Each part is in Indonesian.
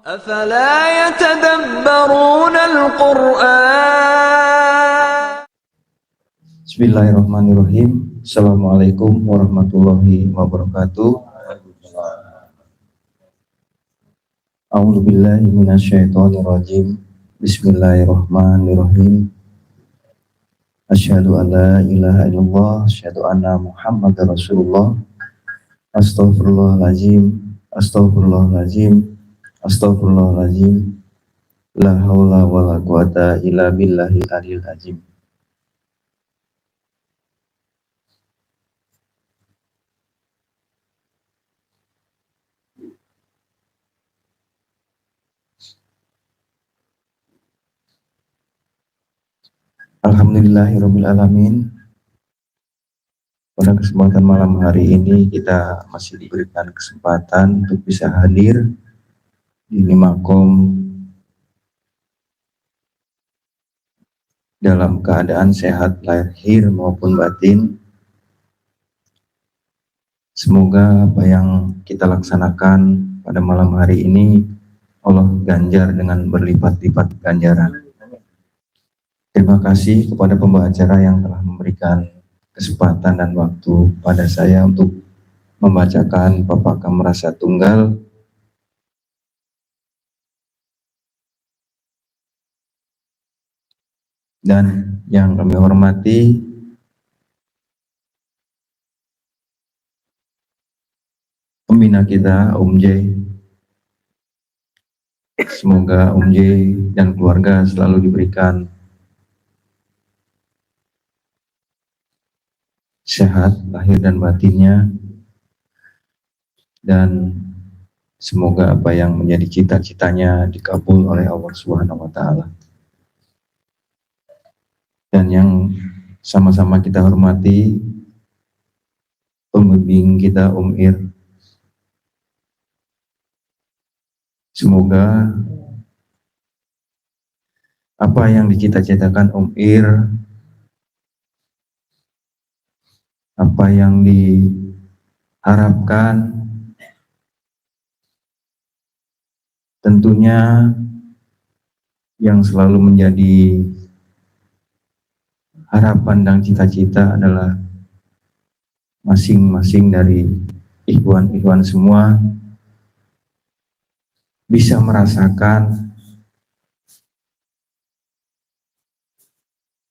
أفلا يتدبرون القرآن. Bismillahirrahmanirrahim. Assalamualaikum warahmatullahi wabarakatuh. A'udzubillahi minasyaitonirrajim. Bismillahirrahmanirrahim. Asyhadu an la ilaha illallah, asyhadu anna Muhammadar Rasulullah. Astaghfirullahaladzim, astaghfirullahaladzim, astaghfirullahaladzim. La haula wala quwata illa billahil aliyil azim. Alhamdulillahirabbil alamin. Pada kesempatan malam hari ini kita masih diberikan kesempatan untuk bisa hadir di Makom dalam keadaan sehat lahir maupun batin. Semoga apa yang kita laksanakan pada malam hari ini Allah ganjar dengan berlipat-lipat ganjaran. Terima kasih kepada pembawa acara yang telah memberikan kesempatan dan waktu pada saya untuk membacakan Papaka Merasa Tunggal. Dan yang kami hormati pembina kita, Om J. Semoga Om J dan keluarga selalu diberikan sehat lahir dan batinnya, dan semoga apa yang menjadi cita-citanya dikabul oleh Allah Subhanahu wa taala. Dan yang sama-sama kita hormati pembimbing kita Om Ir. Semoga apa yang dicita-citakan Om Ir, apa yang diharapkan, tentunya yang selalu menjadi harapan dan cita-cita adalah masing-masing dari ikhwan-ikhwan semua bisa merasakan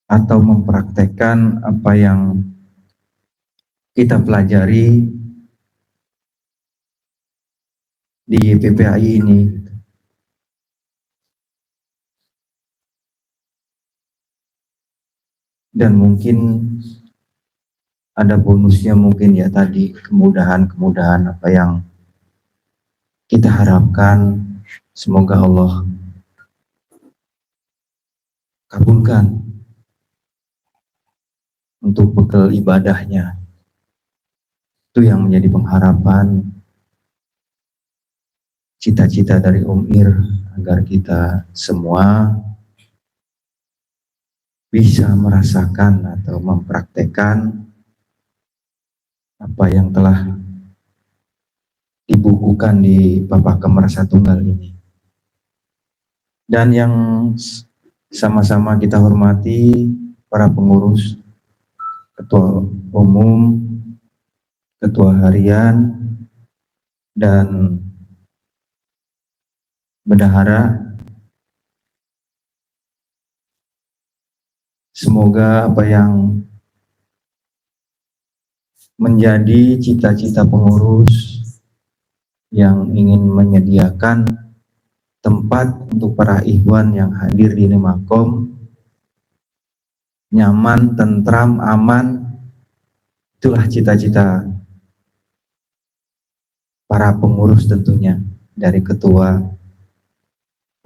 atau mempraktekkan apa yang kita pelajari di PPAI ini. Dan mungkin ada bonusnya, mungkin ya tadi kemudahan-kemudahan apa yang kita harapkan. Semoga Allah kabulkan untuk bekal ibadahnya. Itu yang menjadi pengharapan, cita-cita dari Om Ir, agar kita semua bisa merasakan atau mempraktekkan apa yang telah dibukukan di Papaka Merasa Tunggal ini. Dan yang sama-sama kita hormati para pengurus, ketua umum, ketua harian, dan bendahara. Semoga apa yang menjadi cita-cita pengurus yang ingin menyediakan tempat untuk para ikhwan yang hadir di Makom nyaman, tentram, aman, itulah cita-cita para pengurus tentunya, dari ketua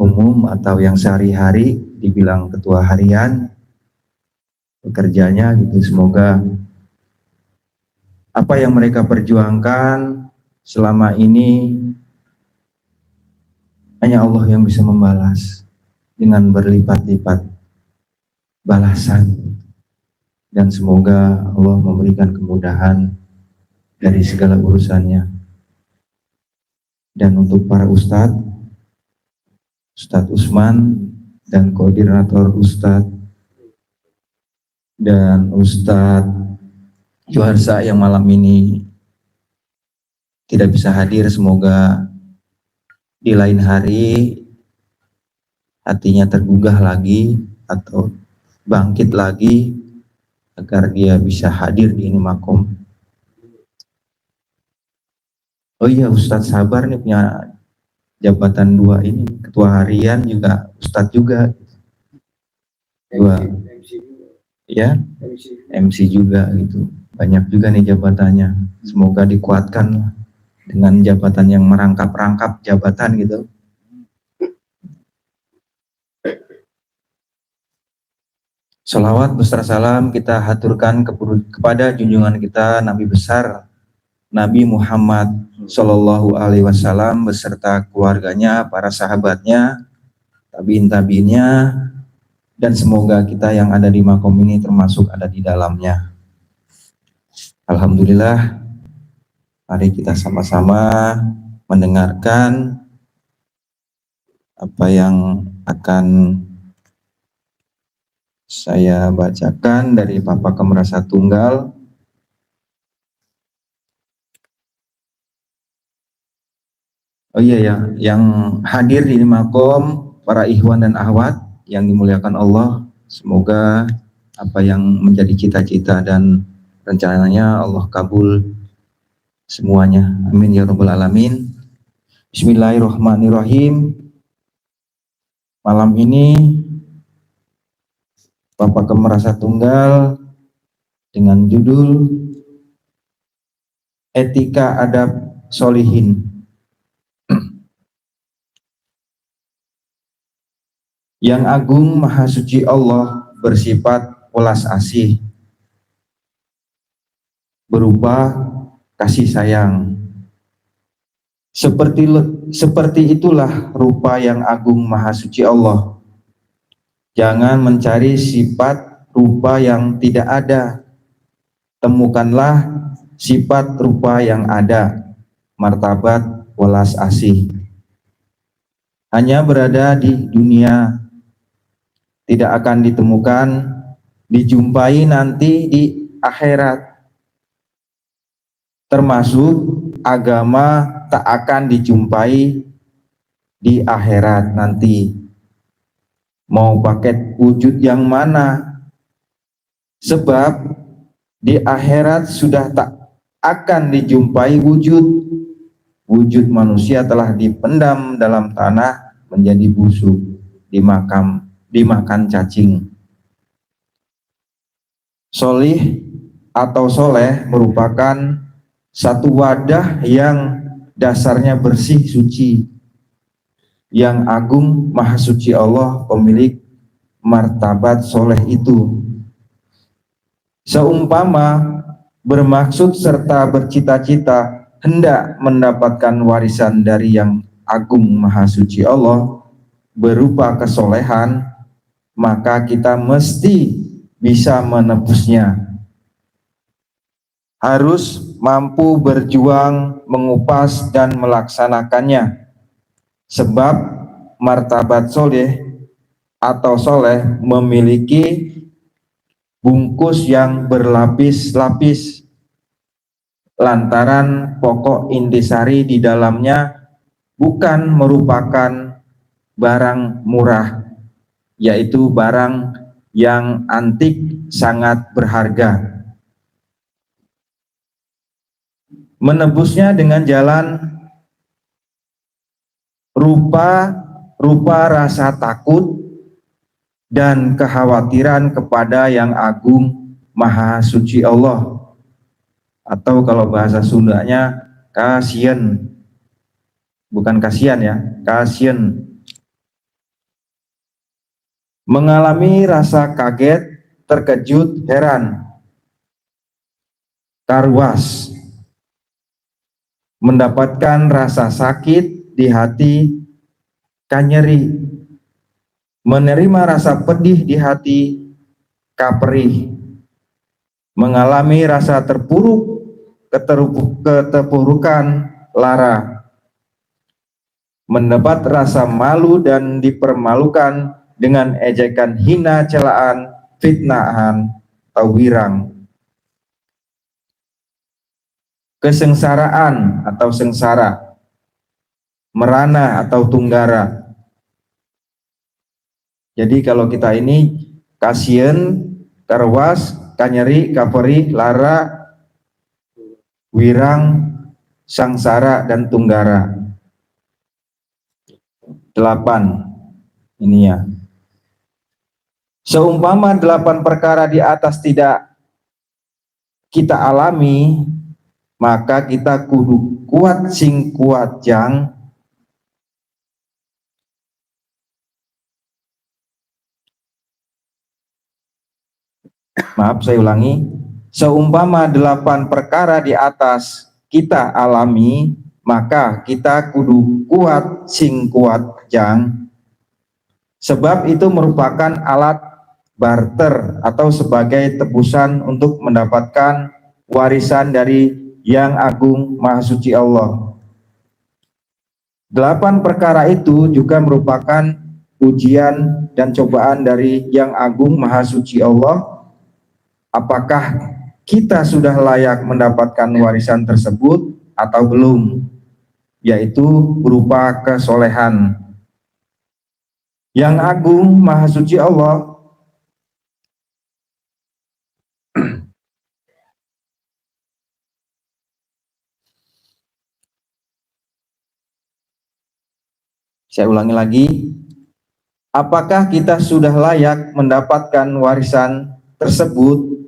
umum atau yang sehari-hari dibilang ketua harian bekerjanya gitu. Semoga apa yang mereka perjuangkan selama ini hanya Allah yang bisa membalas dengan berlipat-lipat balasan, dan semoga Allah memberikan kemudahan dari segala urusannya. Dan untuk para ustadz Ustadz Usman dan koordinator Ustadz dan Ustadz Juharsa yang malam ini tidak bisa hadir. Semoga di lain hari hatinya tergugah lagi atau bangkit lagi agar dia bisa hadir di ini makom. Oh iya, Ustadz Sabar nih punya jabatan 2 ini, ketua harian juga Ustadz juga, 2 ya, MC juga gitu, banyak juga nih jabatannya. Semoga dikuatkan dengan jabatan yang merangkap-rangkap jabatan gitu. Salawat beserta salam kita haturkan kepada junjungan kita Nabi besar Nabi Muhammad Shallallahu Alaihi Wasallam beserta keluarganya, para sahabatnya, tabiin-tabiinnya, dan semoga kita yang ada di makom ini termasuk ada di dalamnya. Alhamdulillah, mari kita sama-sama mendengarkan apa yang akan saya bacakan dari Papa Kemerasa Tunggal. Oh iya ya, yang hadir di makom, para ikhwan dan akhwat yang dimuliakan Allah, semoga apa yang menjadi cita-cita dan rencananya Allah kabul semuanya. Amin ya rabbal alamin. Bismillahirrahmanirrahim. Malam ini Papa Kemerasa Tunggal dengan judul Etika Adab Solihin. Yang agung maha suci Allah bersifat welas asih, berupa kasih sayang. Seperti itulah rupa yang agung maha suci Allah. Jangan mencari sifat rupa yang tidak ada. Temukanlah sifat rupa yang ada, martabat welas asih. Hanya berada di dunia, tidak akan ditemukan, dijumpai nanti di akhirat. Termasuk agama tak akan dijumpai di akhirat nanti. Mau paket wujud yang mana? Sebab di akhirat sudah tak akan dijumpai wujud. Wujud manusia telah dipendam dalam tanah menjadi busuk, dimakan cacing. Solih atau soleh merupakan satu wadah yang dasarnya bersih suci. Yang agung maha suci Allah pemilik martabat soleh itu. Seumpama bermaksud serta bercita-cita hendak mendapatkan warisan dari yang agung maha suci Allah berupa kesolehan, maka kita mesti bisa menebusnya. Harus mampu berjuang, mengupas dan melaksanakannya. Sebab martabat soleh atau soleh memiliki bungkus yang berlapis-lapis, lantaran pokok intisari di dalamnya bukan merupakan barang murah, yaitu barang yang antik sangat berharga. Menebusnya dengan jalan rupa rasa takut dan kekhawatiran kepada yang agung maha suci Allah, atau kalau bahasa Sundanya kasian, bukan kasihan ya, kasian. Mengalami rasa kaget, terkejut, heran, karwas, mendapatkan rasa sakit di hati, kanyeri, menerima rasa pedih di hati, kaperih, mengalami rasa terpuruk, keterpurukan, lara, mendapat rasa malu dan dipermalukan dengan ejekan hina, celaan, fitnahan, atau wirang. Kesengsaraan atau sengsara, merana atau tunggara. Jadi kalau kita ini kasien, karwas, kanyeri, kaperi, lara, wirang, sangsara, dan tunggara. 8 ini ya. Seumpama 8 perkara di atas tidak kita alami, maka kita kudu kuat sing kuat jang maaf saya ulangi, seumpama 8 perkara di atas kita alami, maka kita kudu kuat sing kuat jang, sebab itu merupakan alat barter atau sebagai tebusan untuk mendapatkan warisan dari Yang Agung Maha Suci Allah. 8 perkara itu juga merupakan ujian dan cobaan dari Yang Agung Maha Suci Allah. Apakah kita sudah layak mendapatkan warisan tersebut atau belum, yaitu berupa kesolehan. Yang Agung Maha Suci Allah saya ulangi lagi, apakah kita sudah layak mendapatkan warisan tersebut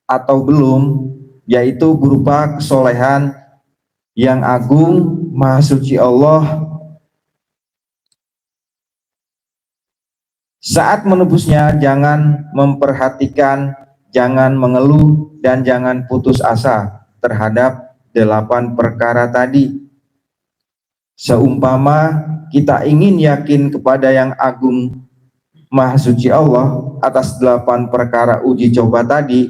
atau belum, yaitu berupa kesolehan Yang Agung Maha Suci Allah. Saat menebusnya jangan memperhatikan, jangan mengeluh, dan jangan putus asa terhadap 8 perkara tadi. Seumpama kita ingin yakin kepada Yang Agung Maha Suci Allah atas 8 perkara uji coba tadi,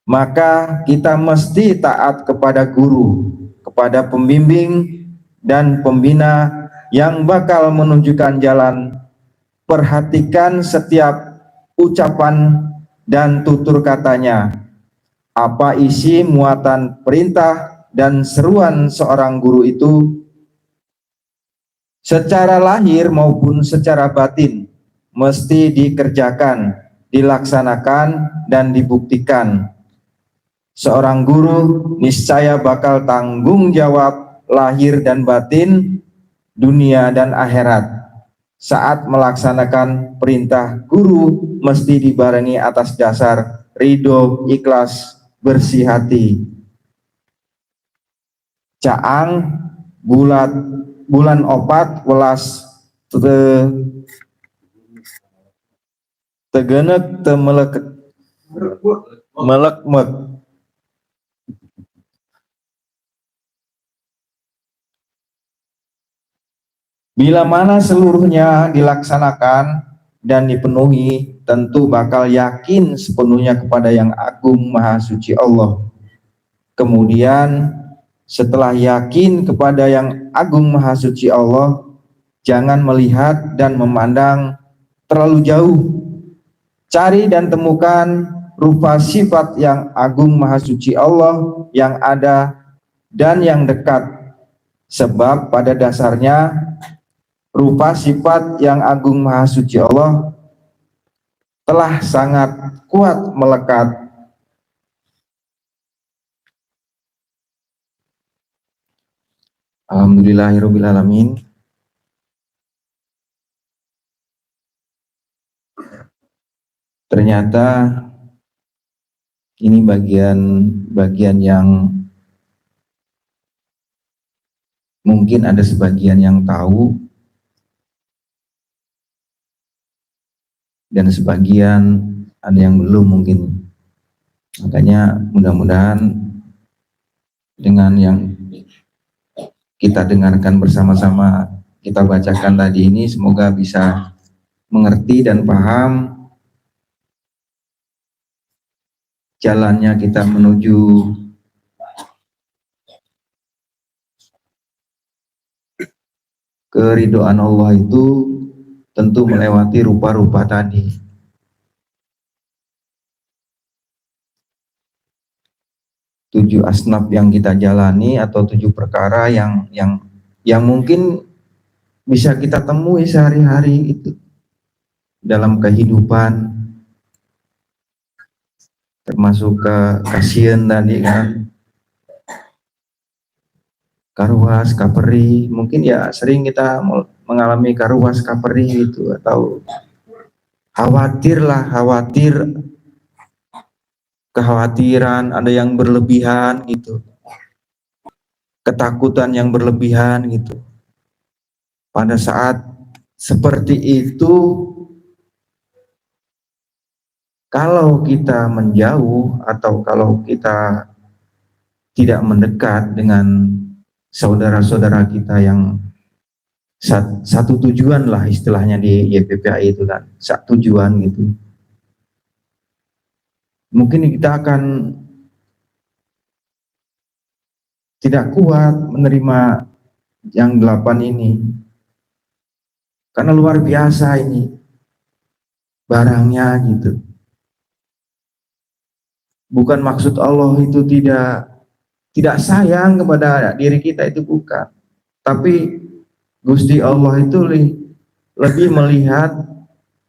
maka kita mesti taat kepada guru, kepada pembimbing dan pembina yang bakal menunjukkan jalan. Perhatikan setiap ucapan dan tutur katanya, apa isi muatan perintah dan seruan seorang guru itu, secara lahir maupun secara batin, mesti dikerjakan, dilaksanakan, dan dibuktikan. Seorang guru niscaya bakal tanggung jawab lahir dan batin, dunia dan akhirat. Saat melaksanakan perintah guru mesti dibarengi atas dasar ridho, ikhlas, bersih hati. Caang bulan opat welas tegenek temelek melekmek. Bila mana seluruhnya dilaksanakan dan dipenuhi, tentu bakal yakin sepenuhnya kepada Yang Agung Maha Suci Allah. Kemudian setelah yakin kepada Yang Agung Maha Suci Allah, jangan melihat dan memandang terlalu jauh. Cari dan temukan rupa sifat Yang Agung Maha Suci Allah yang ada dan yang dekat. Sebab pada dasarnya rupa sifat Yang Agung Maha Suci Allah telah sangat kuat melekat. Alhamdulillahirrabbilalamin. Ternyata ini bagian yang mungkin ada sebagian yang tahu dan sebagian ada yang belum mungkin. Makanya mudah-mudahan dengan yang kita dengarkan bersama-sama, kita bacakan tadi ini, semoga bisa mengerti dan paham jalannya kita menuju Keridhaan Allah itu tentu melewati rupa-rupa tadi. Tujuh asnaf yang kita jalani atau tujuh perkara yang mungkin bisa kita temui sehari-hari itu dalam kehidupan, termasuk kasihan tadi kan, karuas, kaperi, mungkin ya sering kita mengalami karuas, kaperi itu, atau khawatir, kekhawatiran ada yang berlebihan gitu, ketakutan yang berlebihan gitu. Pada saat seperti itu, kalau kita menjauh atau kalau kita tidak mendekat dengan saudara-saudara kita yang satu tujuan lah istilahnya di YPPI itu kan, satu tujuan gitu, mungkin kita akan tidak kuat menerima yang 8 ini, karena luar biasa ini barangnya gitu. Bukan maksud Allah itu tidak sayang kepada diri kita, itu bukan. Tapi Gusti Allah itu lebih melihat,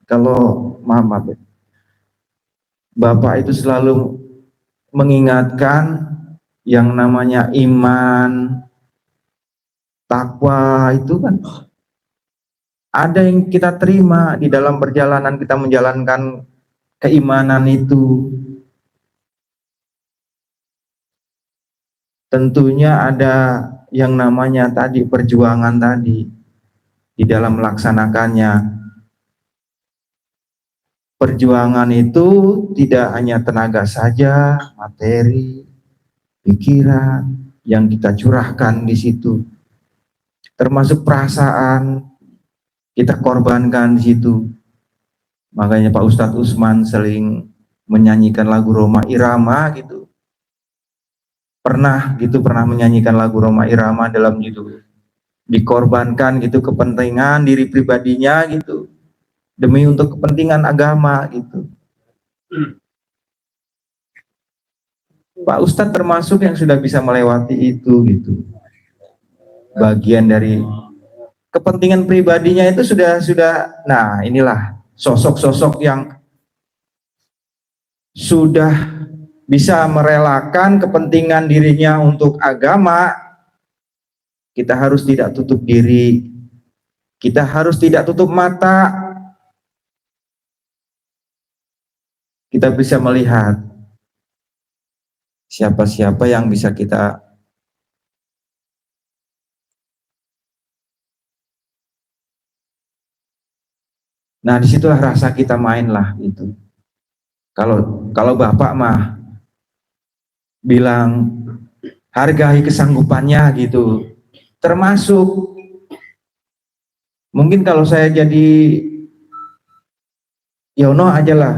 kalau maaf, Bapak itu selalu mengingatkan yang namanya iman, takwa itu kan ada yang kita terima di dalam perjalanan kita menjalankan keimanan itu. Tentunya ada yang namanya tadi perjuangan tadi di dalam melaksanakannya. Perjuangan itu tidak hanya tenaga saja, materi, pikiran yang kita curahkan di situ, termasuk perasaan kita korbankan di situ. Makanya Pak Ustadz Usman sering menyanyikan lagu Roma Irama gitu. Pernah menyanyikan lagu Roma Irama dalam judul dikorbankan gitu, kepentingan diri pribadinya gitu demi untuk kepentingan agama gitu. Pak Ustadz termasuk yang sudah bisa melewati itu gitu. Bagian dari kepentingan pribadinya itu sudah. Nah, inilah sosok-sosok yang sudah bisa merelakan kepentingan dirinya untuk agama. Kita harus tidak tutup diri, kita harus tidak tutup mata. Kita bisa melihat siapa-siapa yang bisa kita disitulah rasa kita main lah itu. Kalau Bapak mah bilang hargai kesanggupannya gitu, termasuk mungkin kalau saya jadi Yono aja lah,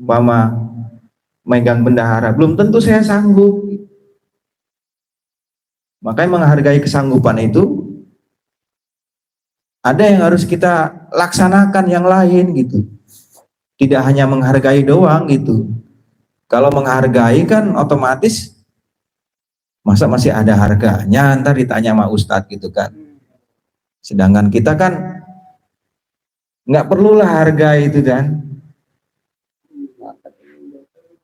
umpama megang bendahara, belum tentu saya sanggup. Makanya menghargai kesanggupan itu ada yang harus kita laksanakan yang lain gitu, tidak hanya menghargai doang gitu. Kalau menghargai kan otomatis masa masih ada harganya, ntar ditanya sama Ustadz gitu kan. Sedangkan kita kan nggak perlulah harga itu kan,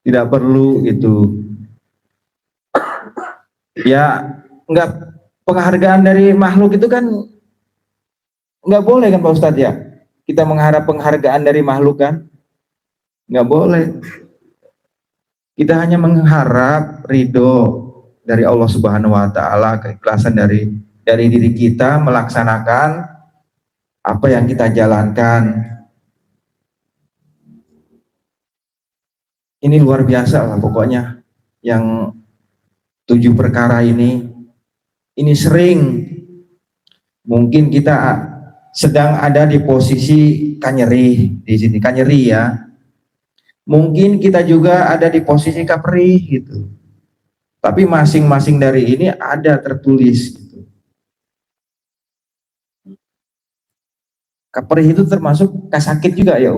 tidak perlu gitu. Ya nggak, penghargaan dari makhluk itu kan nggak boleh kan Pak Ustadz ya. Kita mengharap penghargaan dari makhluk kan nggak boleh. Kita hanya mengharap ridho dari Allah Subhanahu wa Ta'ala, keikhlasan dari diri kita melaksanakan apa yang kita jalankan. Ini luar biasa lah pokoknya, yang 7 perkara ini sering mungkin kita sedang ada di posisi kanyeri di sini, kanyeri ya. Mungkin kita juga ada di posisi kapri gitu. Tapi masing-masing dari ini ada tertulis gitu. Perih itu termasuk sakit juga ya,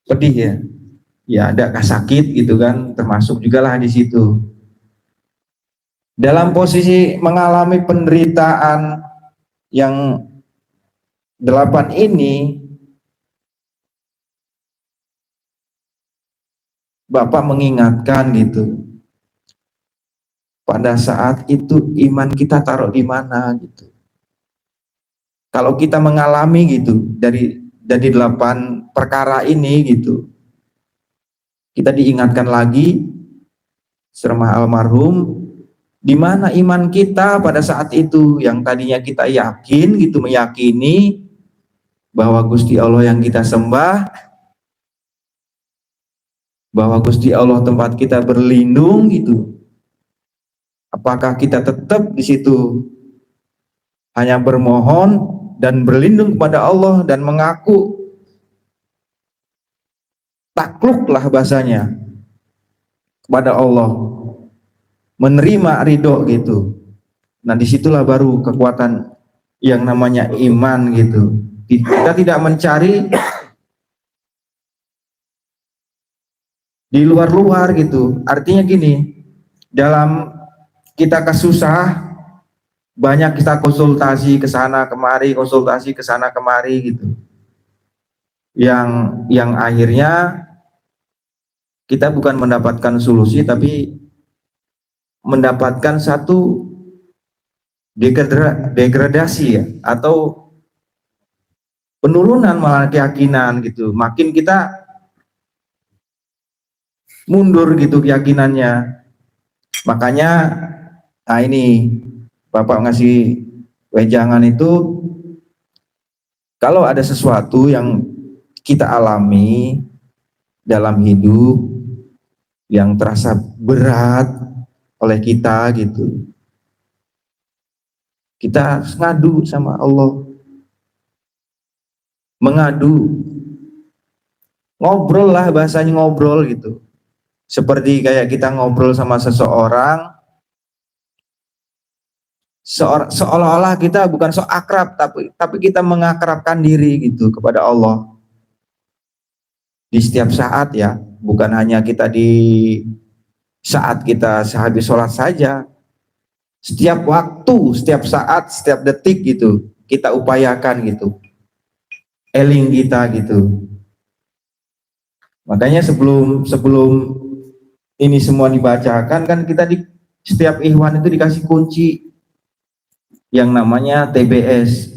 pedih ya. Ya ada sakit gitu kan, termasuk juga lah di situ. Dalam posisi mengalami penderitaan yang 8 ini, Bapak mengingatkan gitu. Pada saat itu iman kita taruh di mana gitu. Kalau kita mengalami gitu dari 8 perkara ini gitu, kita diingatkan lagi serma almarhum, di mana iman kita pada saat itu yang tadinya kita yakin gitu, meyakini bahwa Gusti Allah yang kita sembah, bahwa Gusti Allah tempat kita berlindung gitu. Apakah kita tetap di situ hanya bermohon dan berlindung kepada Allah dan mengaku takluklah bahasanya kepada Allah, menerima ridho gitu. Nah disitulah baru kekuatan yang namanya iman gitu. Kita tidak mencari di luar-luar gitu. Artinya gini, dalam kita kesusah, banyak kita konsultasi ke sana kemari, konsultasi ke sana kemari gitu. Yang akhirnya kita bukan mendapatkan solusi, tapi mendapatkan satu degradasi ya, atau penurunan malah keyakinan gitu. Makin kita mundur gitu keyakinannya. Makanya nah ini Bapak ngasih wejangan itu, kalau ada sesuatu yang kita alami dalam hidup yang terasa berat oleh kita gitu, kita ngadu sama Allah, mengadu, ngobrol lah, bahasanya ngobrol gitu, seperti kayak kita ngobrol sama seseorang, seolah-olah kita bukan sok akrab, tapi kita mengakrabkan diri gitu kepada Allah di setiap saat ya, bukan hanya kita di saat kita sehabis sholat saja, setiap waktu, setiap saat, setiap detik gitu kita upayakan gitu, eling kita gitu. Makanya sebelum ini semua dibacakan kan, kita di setiap ikhwan itu dikasih kunci yang namanya TBS,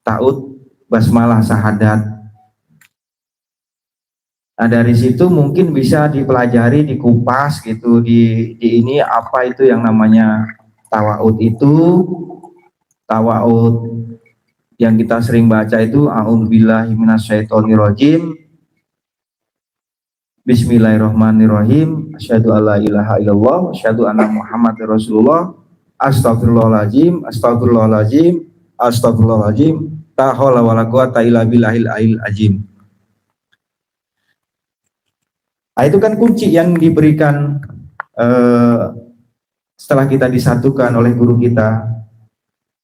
Ta'ud Basmalah Sahadat. Nah dari situ mungkin bisa dipelajari, dikupas gitu, di ini apa itu yang namanya tawaud itu. Tawaud yang kita sering baca itu a'udzubillahi minasyaitonirrajim, bismillahirrahmanirrahim, asyhadu alla ilaha illallah, asyhadu anna muhammadar rasulullah, astagfirullahaladzim, astagfirullahaladzim, astagfirullahaladzim, la haula wala quwata illa billahil aliyil azim. Nah, itu kan kunci yang diberikan setelah kita disatukan oleh guru kita,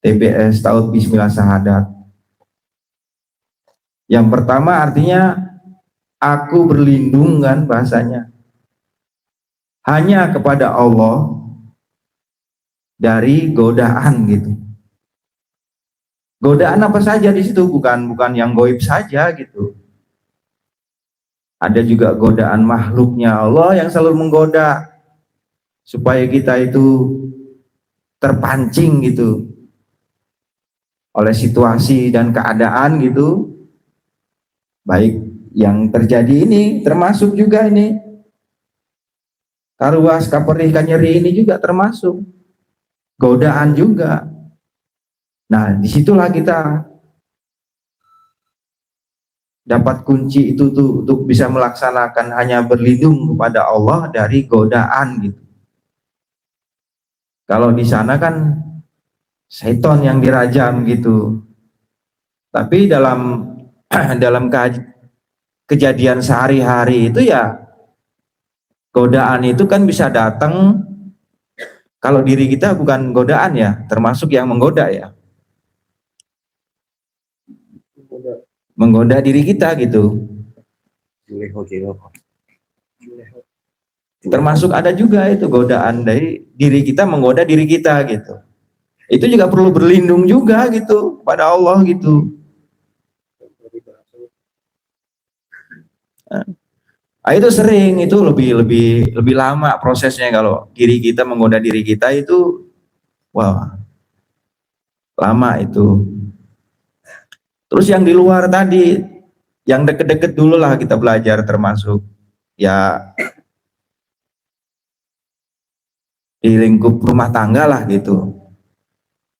TBS Ta'ud Bismillah Sahadat. Yang pertama artinya aku berlindung kan bahasanya, hanya kepada Allah dari godaan gitu. Godaan apa saja di situ, bukan yang goib saja gitu. Ada juga godaan makhluknya Allah yang selalu menggoda supaya kita itu terpancing gitu oleh situasi dan keadaan gitu. Baik yang terjadi ini termasuk juga ini karuas, kaperih, kanyeri ini juga termasuk godaan juga. Nah disitulah kita dapat kunci itu tuh untuk bisa melaksanakan hanya berlindung kepada Allah dari godaan gitu. Kalau di sana kan setan yang dirajam gitu. Tapi dalam kejadian sehari-hari itu ya, godaan itu kan bisa datang kalau diri kita bukan godaan ya, termasuk yang menggoda ya. menggoda diri kita gitu. Termasuk ada juga itu godaan dari diri kita menggoda diri kita gitu. Itu juga perlu berlindung juga gitu pada Allah gitu. Nah, itu sering, itu lebih lama prosesnya. Kalau diri kita menggoda diri kita itu wah lama itu. Terus yang di luar tadi, yang deket-deket dulu lah kita belajar, termasuk ya di lingkup rumah tangga lah gitu.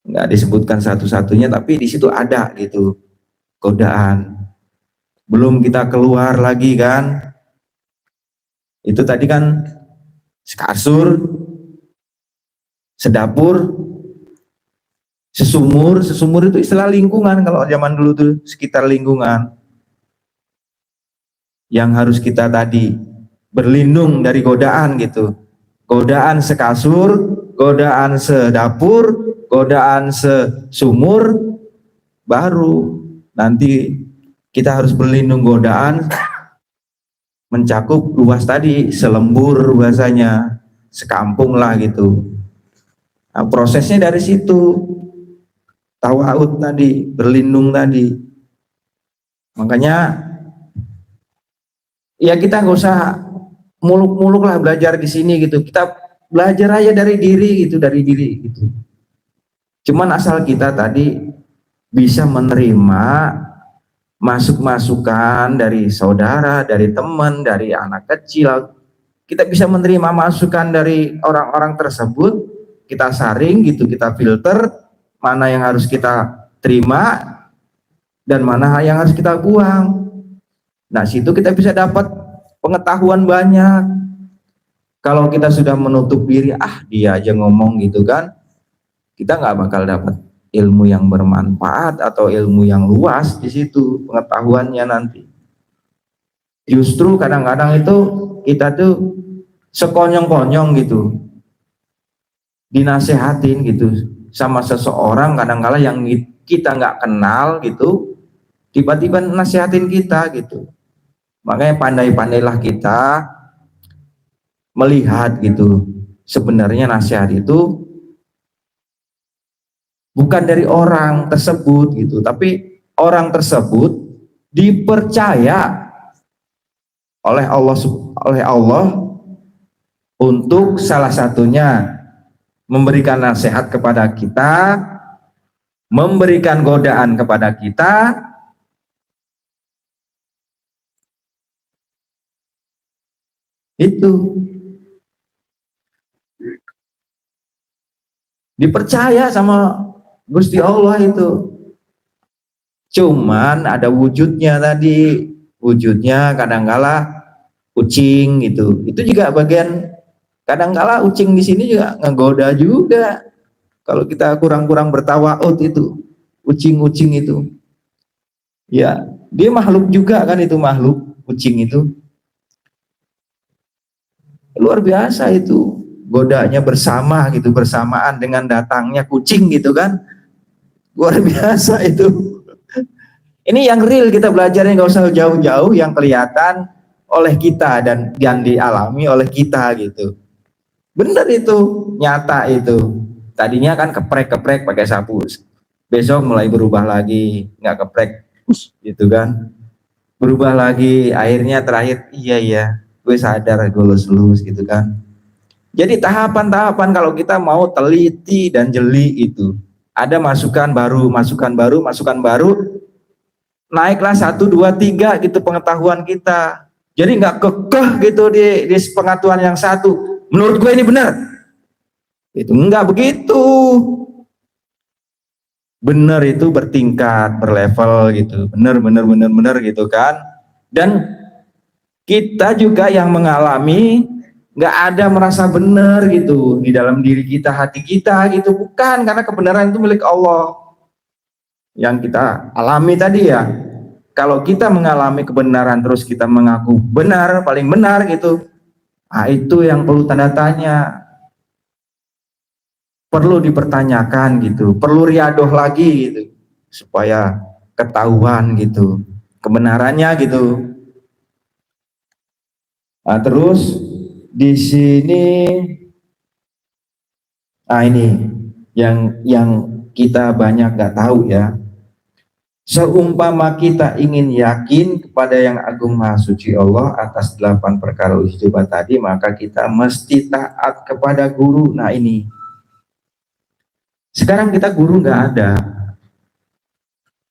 Nggak disebutkan satu-satunya, tapi di situ ada gitu godaan. Belum kita keluar lagi kan, itu tadi kan sekasur, sedapur, sesumur itu istilah lingkungan kalau zaman dulu tuh, sekitar lingkungan yang harus kita tadi berlindung dari godaan gitu. Godaan sekasur, godaan sedapur, godaan sesumur, baru nanti kita harus berlindung godaan mencakup luas tadi, selembur bahasanya, sekampung lah gitu. Nah, prosesnya dari situ, tawa'ud tadi, berlindung tadi. Makanya ya kita nggak usah muluk-muluk lah belajar di sini gitu. Kita belajar aja dari diri gitu, dari diri gitu. Cuman asal kita tadi bisa menerima masukan dari saudara, dari teman, dari anak kecil. Kita bisa menerima masukan dari orang-orang tersebut, kita saring gitu, kita filter mana yang harus kita terima dan mana yang harus kita buang. Nah, situ kita bisa dapat pengetahuan banyak. Kalau kita sudah menutup diri, dia aja ngomong gitu kan, kita nggak bakal dapat ilmu yang bermanfaat atau ilmu yang luas di situ pengetahuannya nanti. Justru kadang-kadang itu kita tuh sekonyong-konyong gitu, dinasehatin gitu sama seseorang kadang-kala yang kita nggak kenal gitu, tiba-tiba nasehatin kita gitu. Makanya pandai-pandailah kita melihat gitu, sebenarnya nasihat itu bukan dari orang tersebut gitu, tapi orang tersebut dipercaya oleh Allah untuk salah satunya memberikan nasihat kepada kita, memberikan godaan kepada kita, itu dipercaya sama Gusti Allah itu. Cuman ada wujudnya tadi, wujudnya kadangkala kucing gitu. Itu juga bagian, kadangkala kucing di sini juga ngegoda juga. Kalau kita kurang-kurang bertawaud itu, kucing-kucing itu. Ya, dia makhluk juga kan, itu makhluk kucing itu. Luar biasa itu, godanya bersama gitu, bersamaan dengan datangnya kucing gitu kan. Luar biasa itu. Ini yang real kita belajarnya, nggak usah jauh-jauh, yang kelihatan oleh kita dan yang dialami oleh kita gitu. Bener itu, nyata itu. Tadinya kan keprek-keprek pakai sapu, besok mulai berubah lagi, nggak keprek gitu kan, berubah lagi, akhirnya terakhir iya gue sadar, gue lulus gitu kan. Jadi tahapan-tahapan kalau kita mau teliti dan jeli itu, ada masukan baru, naiklah 1, 2, 3 gitu pengetahuan kita. Jadi nggak kekeh gitu di pengetahuan yang satu. Menurut gue ini benar. Itu enggak begitu. Benar itu bertingkat, berlevel gitu. Benar gitu kan. Dan kita juga yang mengalami nggak ada merasa benar gitu di dalam diri kita, hati kita gitu. Bukan, karena kebenaran itu milik Allah. Yang kita alami tadi ya. Kalau kita mengalami kebenaran terus kita mengaku benar, paling benar gitu, itu yang perlu tanda tanya, perlu dipertanyakan gitu, perlu riadoh lagi gitu, supaya ketahuan gitu. kebenarannya gitu. Nah, terus di sini, ini yang kita banyak nggak tahu ya. Seumpama kita ingin yakin kepada yang agung maha suci Allah atas 8 perkara ijtibat tadi, maka kita mesti taat kepada guru. Nah ini, sekarang kita guru nggak ada.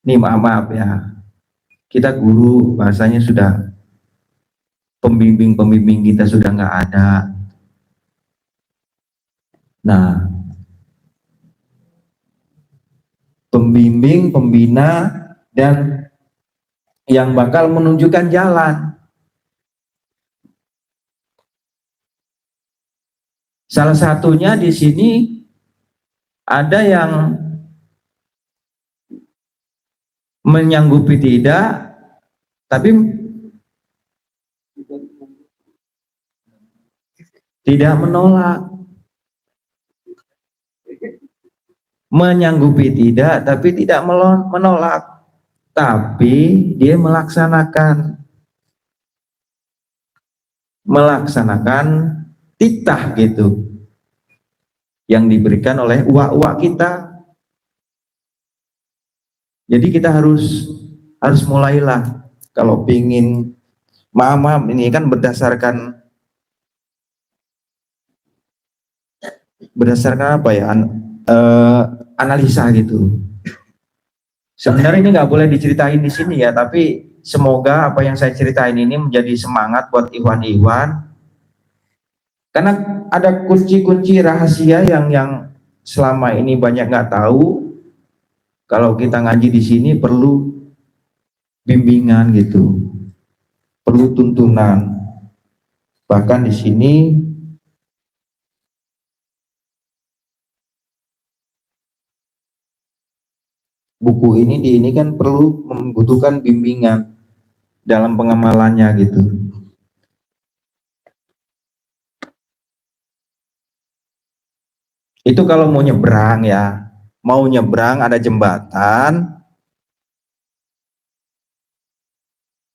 Nih maaf ya, kita guru bahasanya sudah, pembimbing kita sudah nggak ada. Nah, pembimbing, pembina, dan yang bakal menunjukkan jalan. Salah satunya di sini ada yang menyanggupi tidak, tapi tidak menolak. Menyanggupi tidak, tapi tidak menolak, tapi dia melaksanakan titah gitu yang diberikan oleh uak-uak kita. Jadi kita harus mulailah kalau pingin, maaf ini kan berdasarkan apa ya, analisa gitu. Sebenarnya ini nggak boleh diceritain di sini ya, tapi semoga apa yang saya ceritain ini menjadi semangat buat Iwan, karena ada kunci-kunci rahasia yang selama ini banyak nggak tahu. Kalau kita ngaji di sini perlu bimbingan gitu, perlu tuntunan. Bahkan di sini buku ini kan perlu membutuhkan bimbingan dalam pengamalannya gitu. Itu kalau mau nyebrang ya, mau nyebrang ada jembatan,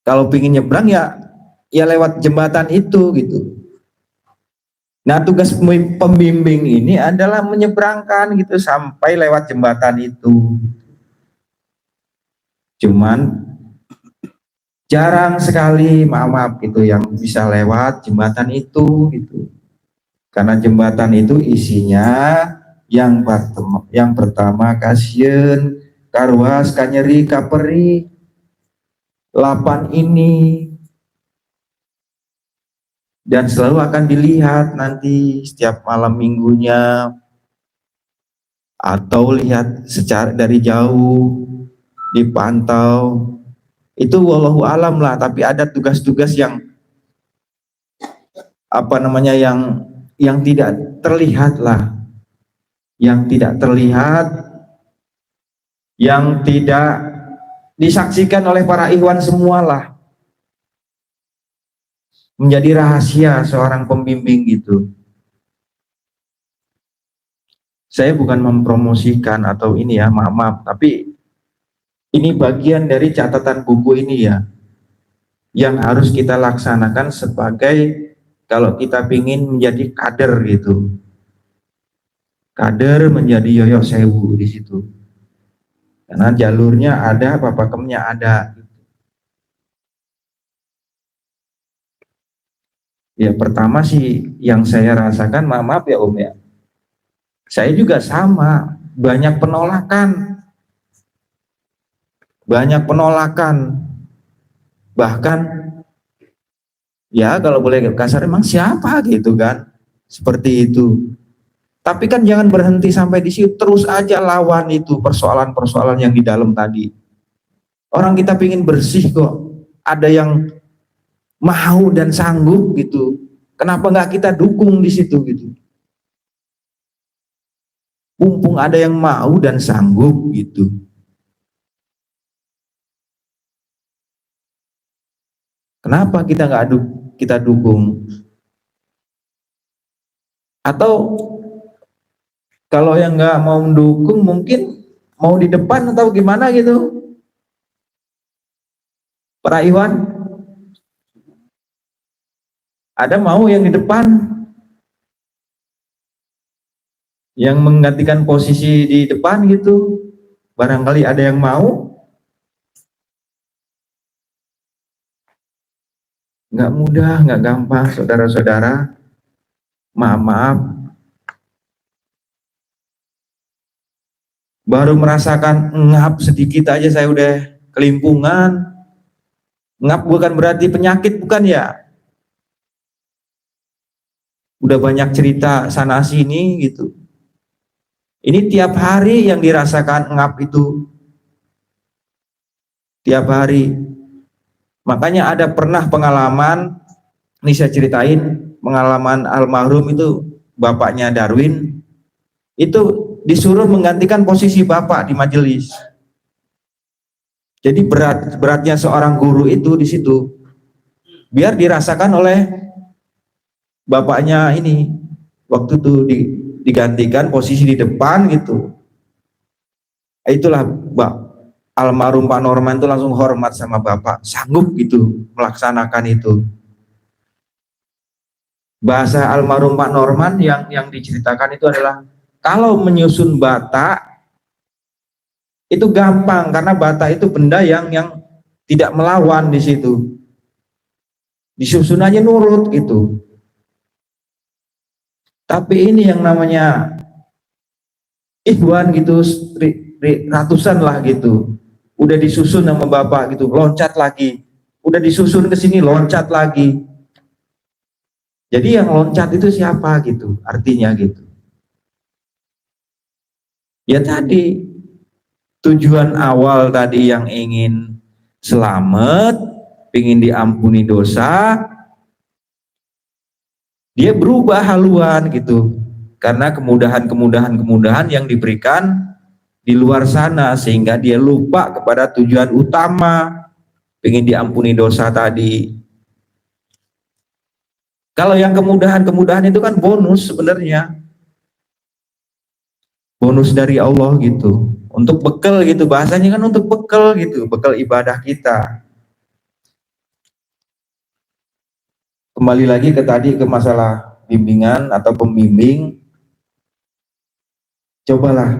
kalau pingin nyebrang ya lewat jembatan itu gitu. Nah, tugas pembimbing ini adalah menyeberangkan gitu sampai lewat jembatan itu. Cuman jarang sekali, maaf gitu, yang bisa lewat jembatan itu gitu. Karena jembatan itu isinya yang pertama kasieun, karwas, kanyeri, kaperi, 8 ini, dan selalu akan dilihat nanti setiap malam minggunya, atau lihat secara dari jauh, dipantau. Itu wallahu alam lah, tapi ada tugas-tugas yang apa namanya, yang tidak terlihat lah, yang tidak terlihat, yang tidak disaksikan oleh para ikhwan semualah, menjadi rahasia seorang pembimbing gitu. Saya bukan mempromosikan atau ini ya, maaf, tapi ini bagian dari catatan buku ini ya, yang harus kita laksanakan sebagai, kalau kita ingin menjadi kader gitu. Kader menjadi yoyok sewu di situ. Karena jalurnya ada, papakemnya ada. Ya pertama sih yang saya rasakan, maaf ya Om ya, saya juga sama, banyak penolakan, bahkan ya kalau boleh kasar, emang siapa gitu kan, seperti itu. Tapi kan jangan berhenti sampai di situ, terus aja lawan itu persoalan-persoalan yang di dalam tadi. Orang kita pingin bersih kok, ada yang mau dan sanggup gitu, kenapa nggak kita dukung di situ gitu? Mumpung ada yang mau dan sanggup gitu. Kenapa kita nggak kita dukung? Atau kalau yang nggak mau mendukung mungkin mau di depan atau gimana gitu? Para Iwan, ada mau yang di depan yang menggantikan posisi di depan gitu? Barangkali ada yang mau? Nggak mudah, nggak gampang, saudara-saudara. Maaf, baru merasakan ngap sedikit aja saya udah kelimpungan. Ngap bukan berarti penyakit, bukan ya? Udah banyak cerita sana sini gitu. Ini tiap hari yang dirasakan ngap itu. Tiap hari. Makanya ada pernah pengalaman, ini saya ceritain, pengalaman almarhum itu bapaknya Darwin, itu disuruh menggantikan posisi bapak di majelis. Jadi beratnya seorang guru itu di situ, biar dirasakan oleh bapaknya ini, waktu itu digantikan posisi di depan gitu. Itulah almarhum Pak Norman itu langsung hormat sama bapak, sanggup gitu melaksanakan itu. Bahasa almarhum Pak Norman yang diceritakan itu adalah, kalau menyusun bata itu gampang karena bata itu benda yang tidak melawan di situ. Disusunannya nurut gitu. Tapi ini yang namanya Ikhwan gitu, ratusan lah gitu. Udah disusun sama bapak gitu, loncat lagi. Udah disusun ke sini, loncat lagi. Jadi yang loncat itu siapa gitu, artinya gitu. Ya tadi, tujuan awal tadi yang ingin selamat, ingin diampuni dosa, dia berubah haluan gitu. Karena kemudahan yang diberikan di luar sana, sehingga dia lupa kepada tujuan utama, ingin diampuni dosa tadi. Kalau yang kemudahan itu kan bonus sebenarnya, bonus dari Allah gitu, untuk bekal gitu, bahasanya kan untuk bekal gitu, bekal ibadah kita. Kembali lagi ke tadi, ke masalah bimbingan atau pembimbing. Cobalah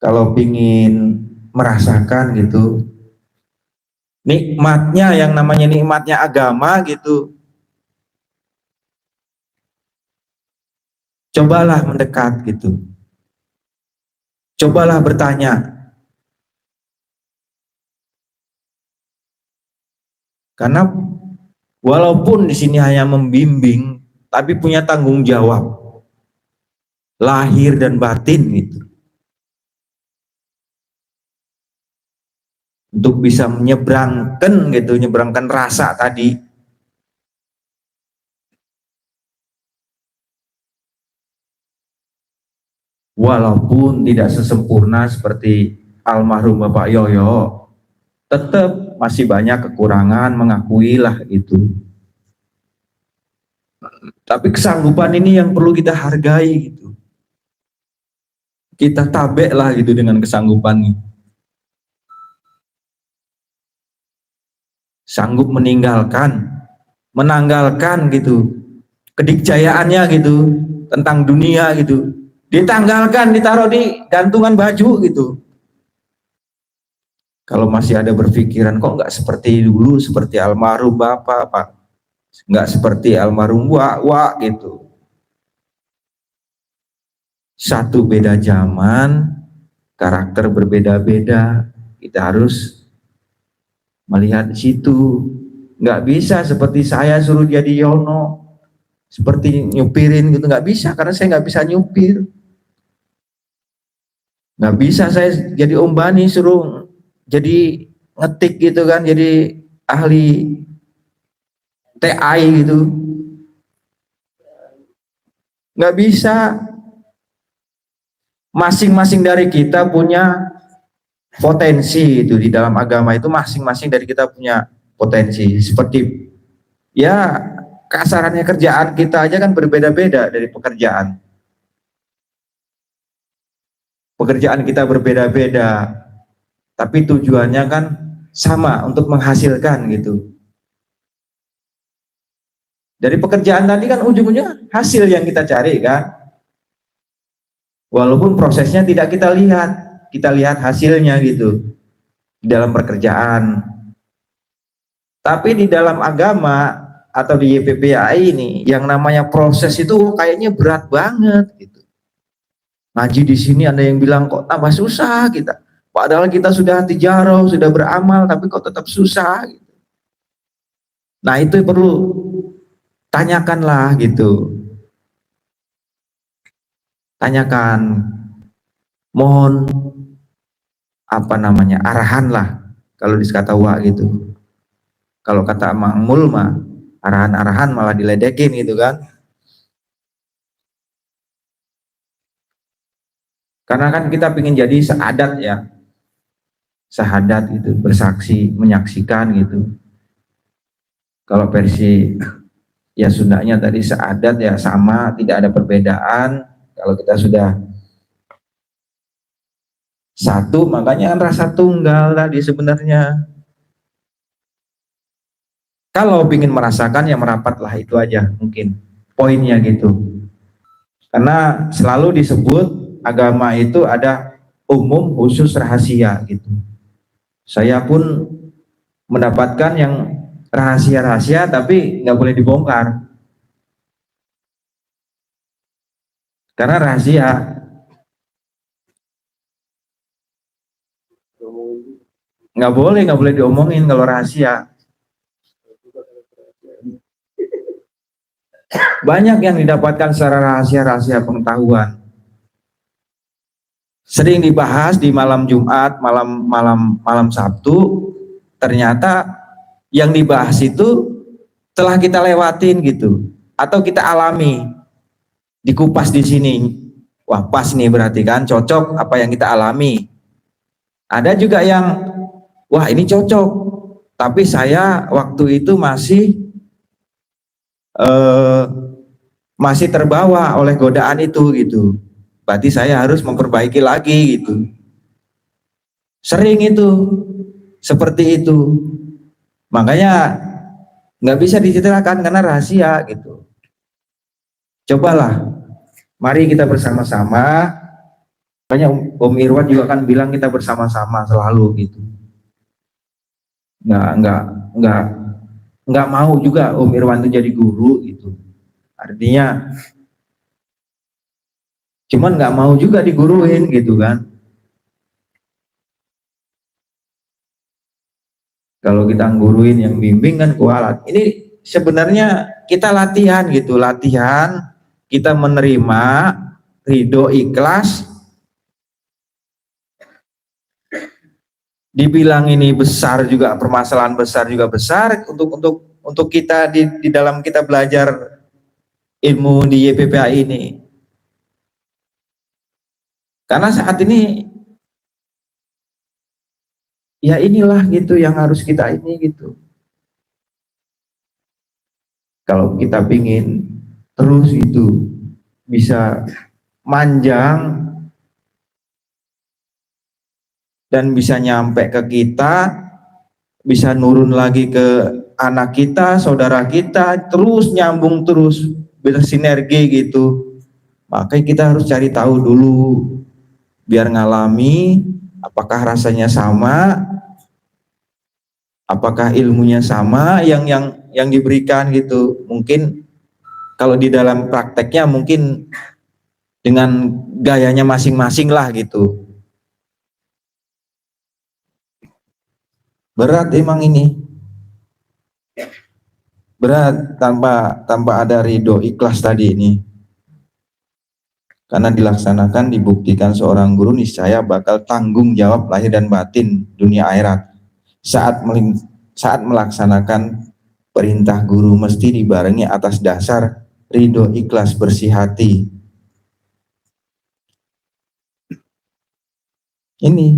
kalau ingin merasakan gitu nikmatnya, yang namanya nikmatnya agama gitu, cobalah mendekat gitu, cobalah bertanya. Karena walaupun di sini hanya membimbing, tapi punya tanggung jawab lahir dan batin gitu, untuk bisa menyeberangkan gitu, menyeberangkan rasa tadi. Walaupun tidak sesempurna seperti almarhum Bapak Yoyo, tetap masih banyak kekurangan, mengakuilah itu. Tapi kesanggupan ini yang perlu kita hargai gitu. Kita tabek lah gitu dengan kesanggupan ini. Sanggup menanggalkan gitu kedikjayaannya gitu tentang dunia gitu, ditanggalkan, ditaruh di gantungan baju gitu. Kalau masih ada berpikiran kok nggak seperti dulu, seperti almarhum bapak, Pak, nggak seperti almarhum wak gitu. Satu, beda zaman, karakter berbeda-beda, kita harus melihat di situ. Nggak bisa seperti saya suruh jadi Yono, seperti nyupirin gitu, nggak bisa, karena saya nggak bisa nyupir. Nggak bisa saya jadi Om Bani suruh jadi ngetik gitu kan, jadi ahli TI gitu, nggak bisa. Masing-masing dari kita punya potensi itu di dalam agama itu, masing-masing dari kita punya potensi. Seperti ya kasarannya kerjaan kita aja kan berbeda-beda dari pekerjaan. Pekerjaan kita berbeda-beda, tapi tujuannya kan sama untuk menghasilkan gitu. Dari pekerjaan tadi kan ujung-ujungnya hasil yang kita cari kan. Walaupun prosesnya tidak kita lihat hasilnya gitu di dalam pekerjaan. Tapi di dalam agama atau di YPPAI ini yang namanya proses itu kayaknya berat banget gitu. Ngaji di sini ada yang bilang kok tambah susah kita. Padahal kita sudah tijarah, sudah beramal tapi kok tetap susah gitu. Nah, itu perlu tanyakanlah gitu. Tanyakan, mohon apa namanya arahan lah kalau di Sekatawa gitu. Kalau kata Mang Mul mah arahan-arahan malah diledekin gitu kan. Karena kan kita ingin jadi seadat ya, sahadat gitu, bersaksi, menyaksikan gitu. Kalau versi ya Sundanya tadi seadat ya sama, tidak ada perbedaan. Kalau kita sudah satu, makanya kan rasa tunggal tadi sebenarnya. Kalau ingin merasakan ya merapatlah, itu aja mungkin poinnya gitu. Karena selalu disebut agama itu ada umum, khusus, rahasia gitu. Saya pun mendapatkan yang rahasia-rahasia tapi nggak boleh dibongkar karena rahasia. Nggak boleh diomongin kalau rahasia. Banyak yang didapatkan secara rahasia pengetahuan. Sering dibahas di malam Jumat, malam Sabtu. Ternyata yang dibahas itu telah kita lewatin gitu, atau kita alami, dikupas di sini. Wah pas nih berarti kan cocok apa yang kita alami. Ada juga yang wah ini cocok, tapi saya waktu itu eh, masih terbawa oleh godaan itu gitu. Berarti saya harus memperbaiki lagi gitu. Sering itu seperti itu. Makanya nggak bisa diceritakan karena rahasia gitu. Cobalah, mari kita bersama-sama. Makanya Om Irwan juga kan bilang kita bersama-sama selalu gitu. Nggak nggak nggak nggak mau juga Om Irwan itu jadi guru gitu. Artinya cuman nggak mau juga diguruin gitu kan. Kalau kita nguruin yang bimbing kan kualat. Ini sebenarnya kita latihan gitu, latihan kita menerima, ridho, ikhlas. Dibilang ini besar juga, permasalahan besar juga besar untuk kita di dalam kita belajar ilmu di YPPA ini. Karena saat ini ya inilah gitu yang harus kita ini gitu. Kalau kita pingin terus itu bisa manjang dan bisa nyampe ke kita, bisa nurun lagi ke anak kita, saudara kita, terus nyambung terus bersinergi gitu. Makanya kita harus cari tahu dulu biar ngalami apakah rasanya sama, apakah ilmunya sama yang diberikan gitu. Mungkin kalau di dalam prakteknya mungkin dengan gayanya masing-masing lah gitu. Berat emang ini. Berat tanpa ada ridho ikhlas tadi ini. Karena dilaksanakan, dibuktikan seorang guru niscaya bakal tanggung jawab lahir dan batin dunia akhirat. Saat melaksanakan perintah guru mesti dibarengi atas dasar ridho ikhlas bersih hati. Ini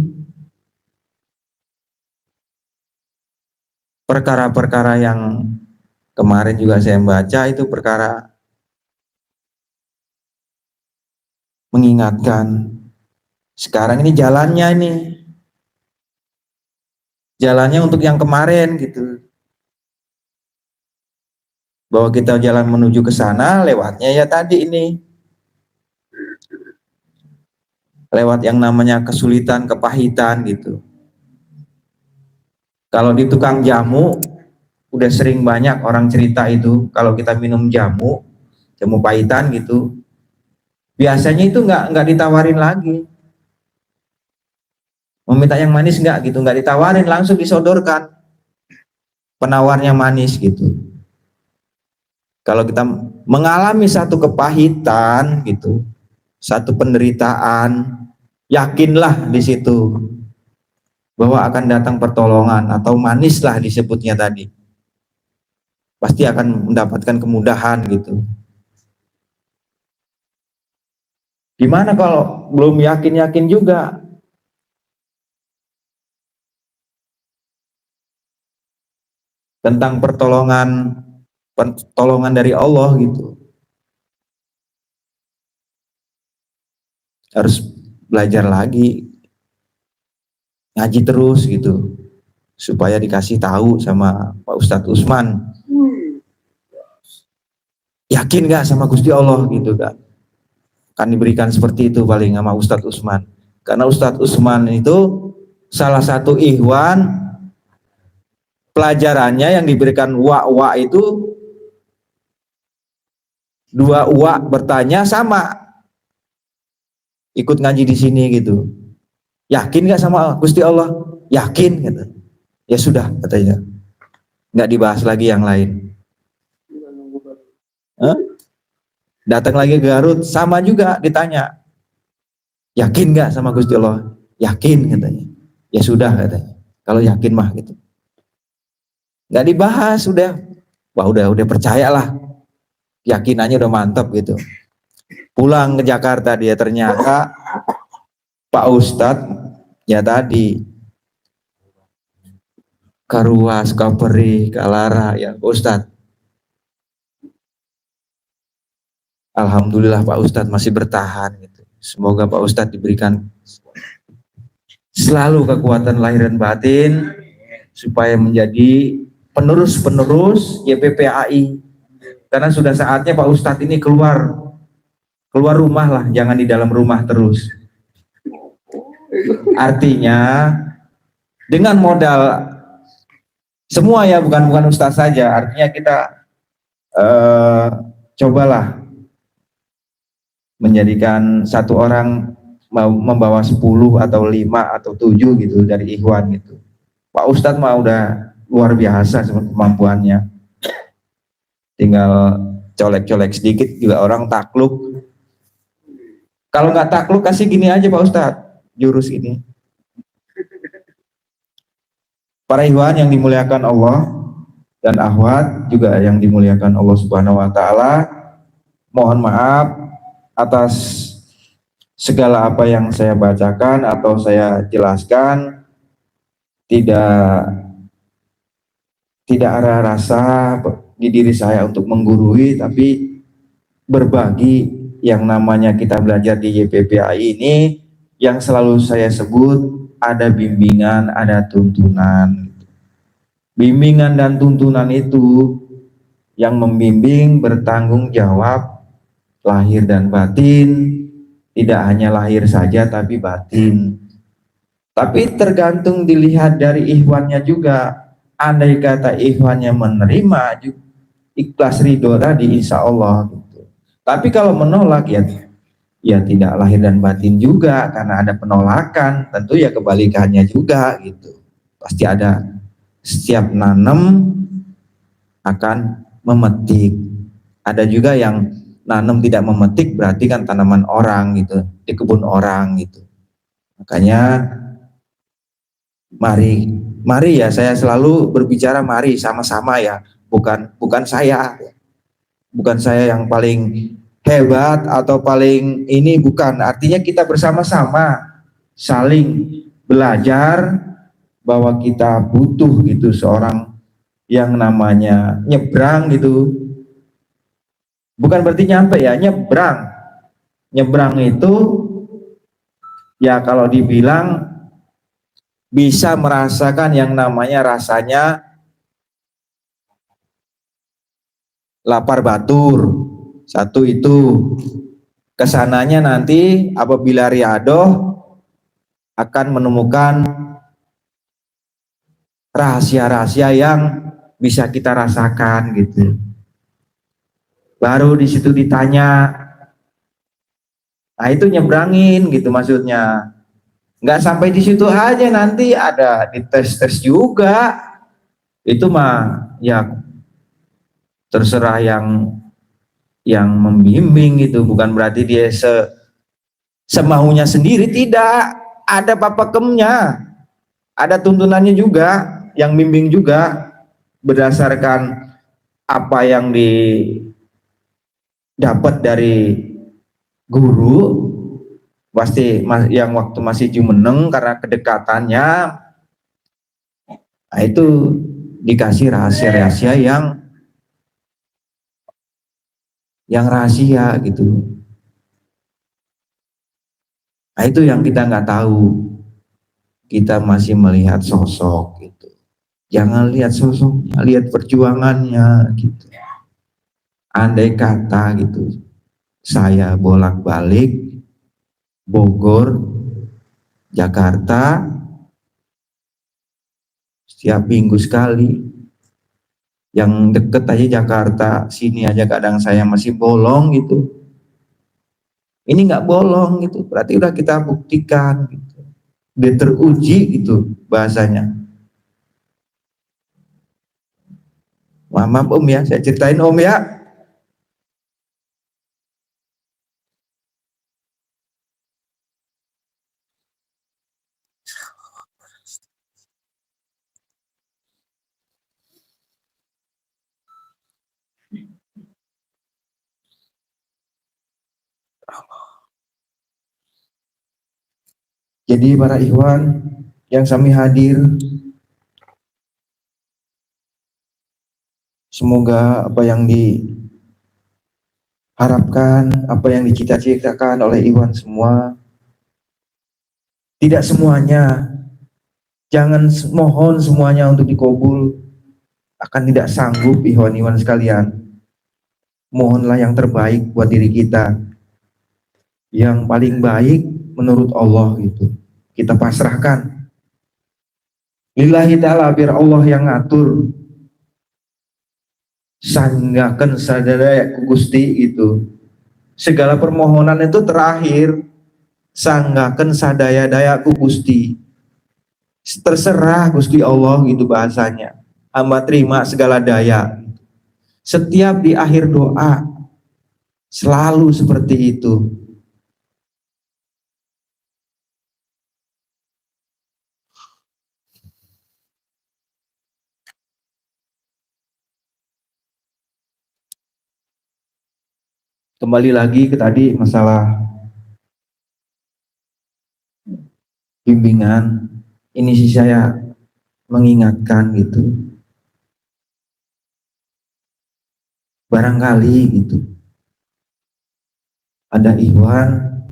perkara-perkara yang kemarin juga saya baca itu perkara mengingatkan. Sekarang ini jalannya ini jalannya untuk yang kemarin gitu. Bahwa kita jalan menuju ke sana, lewatnya ya tadi ini. Lewat yang namanya kesulitan, kepahitan gitu. Kalau di tukang jamu, udah sering banyak orang cerita itu, kalau kita minum jamu, jamu pahitan gitu, biasanya itu nggak ditawarin lagi. Meminta yang manis nggak gitu, nggak ditawarin, langsung disodorkan. Penawarnya manis gitu. Kalau kita mengalami satu kepahitan gitu, satu penderitaan, yakinlah di situ bahwa akan datang pertolongan atau manislah disebutnya tadi. Pasti akan mendapatkan kemudahan gitu. Gimana kalau belum yakin-yakin juga? Tentang pertolongan dari Allah gitu. Harus belajar lagi, ngaji terus gitu, supaya dikasih tahu sama Pak Ustadz Usman. Yakin gak sama Gusti Allah gitu kan? Kan diberikan seperti itu paling sama Ustadz Usman. Karena Ustadz Usman itu salah satu ikhwan, pelajarannya yang diberikan wa itu dua wa bertanya sama, ikut ngaji di sini gitu. Yakin gak sama Gusti Allah? Yakin gitu. Ya sudah katanya, nggak dibahas lagi yang lain. Hah? Datang lagi ke Garut, sama juga ditanya, yakin nggak sama Gusti Allah? Yakin katanya. Ya sudah katanya, kalau yakin mah gitu. Nggak dibahas, udah. Wah udah percayalah, yakinannya udah mantap gitu. Pulang ke Jakarta dia, ternyata Pak Ustadz ya tadi Karuas, Kaperi, Kalara ya Pak Ustadz. Alhamdulillah Pak Ustadz masih bertahan gitu. Semoga Pak Ustadz diberikan selalu kekuatan lahir dan batin supaya menjadi penerus-penerus YPPAI. Karena sudah saatnya Pak Ustadz ini keluar rumah lah, jangan di dalam rumah terus. Artinya dengan modal semua ya, bukan Ustadz saja. Artinya kita cobalah menjadikan satu orang membawa 10 atau 5 atau 7 gitu dari ikhwan gitu. Pak Ustadz mah udah luar biasa kemampuannya. Tinggal colek-colek sedikit juga orang takluk. Kalau nggak takluk kasih gini aja Pak Ustadz, jurus ini. Para ikhwan yang dimuliakan Allah dan akhwat juga yang dimuliakan Allah Subhanahu wa taala, mohon maaf atas segala apa yang saya bacakan atau saya jelaskan, tidak ada rasa di diri saya untuk menggurui, tapi berbagi yang namanya kita belajar di YPPAI ini, yang selalu saya sebut ada bimbingan, ada tuntunan. Bimbingan dan tuntunan itu yang membimbing bertanggung jawab lahir dan batin, tidak hanya lahir saja tapi batin. Tapi tergantung dilihat dari ikhwannya juga. Andai kata ikhwannya menerima, ikhlas ridho tadi, insya Allah gitu. Tapi kalau menolak ya tidak lahir dan batin juga, karena ada penolakan. Tentu ya kebalikannya juga gitu. Pasti ada, setiap nanam akan memetik. Ada juga yang nanam tidak memetik, berarti kan tanaman orang gitu, di kebun orang gitu. Makanya mari ya, saya selalu berbicara mari sama-sama ya, bukan saya yang paling hebat atau paling ini, bukan. Artinya kita bersama-sama saling belajar bahwa kita butuh gitu seorang yang namanya nyebrang gitu. Bukan berarti nyampe ya, nyebrang. Nyebrang itu ya kalau dibilang bisa merasakan yang namanya rasanya lapar batur. Satu itu. Kesananya nanti apabila riadoh akan menemukan rahasia-rahasia yang bisa kita rasakan gitu. Baru di situ ditanya, nah itu nyebrangin gitu maksudnya. Nggak sampai di situ aja, nanti ada dites-tes juga. Itu mah ya terserah yang membimbing gitu, bukan berarti dia semaunya sendiri, tidak. Ada papakemnya, ada tuntunannya juga, yang bimbing juga berdasarkan apa yang didapat dari guru. Pasti yang waktu masih jumeneng karena kedekatannya, nah itu dikasih rahasia-rahasia yang rahasia gitu. Nah itu yang kita nggak tahu, kita masih melihat sosok gitu. Jangan lihat sosoknya, lihat perjuangannya gitu. Andai kata gitu, saya bolak-balik Bogor, Jakarta, setiap minggu sekali. Yang deket aja Jakarta, sini aja kadang saya masih bolong gitu. Ini nggak bolong gitu, berarti udah kita buktikan gitu. Dia teruji gitu bahasanya. Maaf Om ya, saya ceritain Om ya. Jadi para ikhwan yang kami hadir, semoga apa yang diharapkan, apa yang dicita-citakan oleh ikhwan semua, tidak semuanya, jangan mohon semuanya untuk dikabul, akan tidak sanggup ikhwan-ikhwan sekalian. Mohonlah yang terbaik buat diri kita, yang paling baik menurut Allah gitu. Kita pasrahkan. Lillahi ta'ala, biar Allah yang ngatur. Sanggakan sadaya ku Gusti itu. Segala permohonan itu terakhir. Sanggakan sadaya-daya ku Gusti. Terserah Gusti Allah gitu bahasanya. Hamba terima segala daya. Setiap di akhir doa selalu seperti itu. Kembali lagi ke tadi masalah bimbingan. Ini sih saya mengingatkan gitu. Barangkali gitu ada ikhwan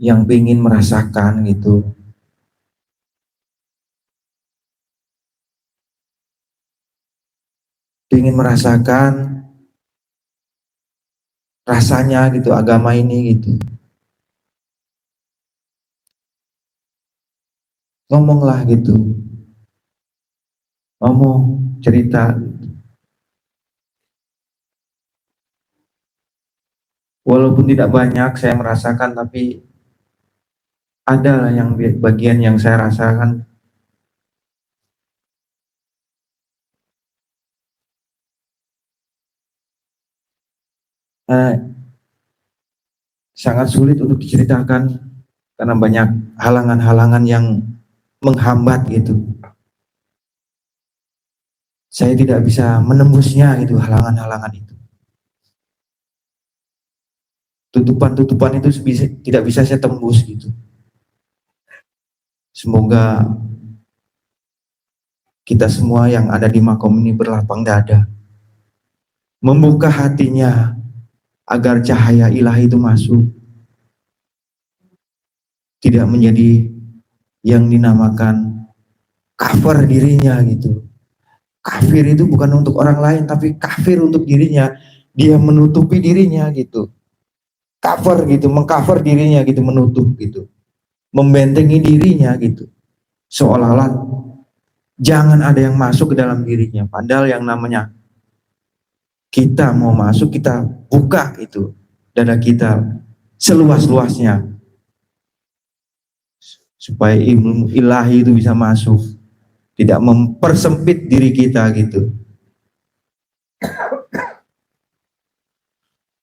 yang ingin merasakan gitu, ingin merasakan rasanya gitu agama ini gitu. Ngomonglah gitu, ngomong, cerita. Walaupun tidak banyak saya merasakan, tapi ada yang bagian yang saya rasakan. Sangat sulit untuk diceritakan karena banyak halangan-halangan yang menghambat gitu. Saya tidak bisa menembusnya gitu, halangan-halangan itu. Tutupan-tutupan itu tidak bisa saya tembus gitu. Semoga kita semua yang ada di makom ini berlapang dada, membuka hatinya agar cahaya ilahi itu masuk, tidak menjadi yang dinamakan cover dirinya gitu. Kafir itu bukan untuk orang lain, tapi kafir untuk dirinya. Dia menutupi dirinya gitu. Cover gitu, mengcover dirinya gitu, menutup gitu. Membentengi dirinya gitu. Seolah-olah jangan ada yang masuk ke dalam dirinya. Padahal yang namanya kita mau masuk, kita buka itu dada kita seluas-luasnya. Supaya ilmu ilahi itu bisa masuk. Tidak mempersempit diri kita gitu.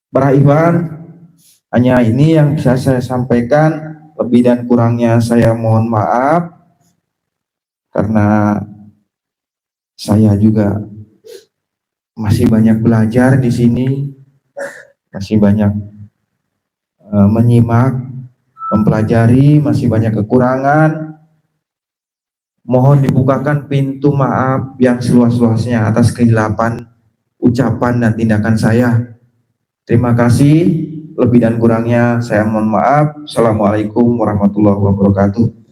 Para ikhwan, hanya ini yang bisa saya sampaikan, lebih dan kurangnya saya mohon maaf, karena saya juga masih banyak belajar di sini, masih banyak menyimak, mempelajari, masih banyak kekurangan. Mohon dibukakan pintu maaf yang seluas-luasnya atas kehilapan ucapan dan tindakan saya. Terima kasih, lebih dan kurangnya saya mohon maaf. Assalamualaikum warahmatullahi wabarakatuh.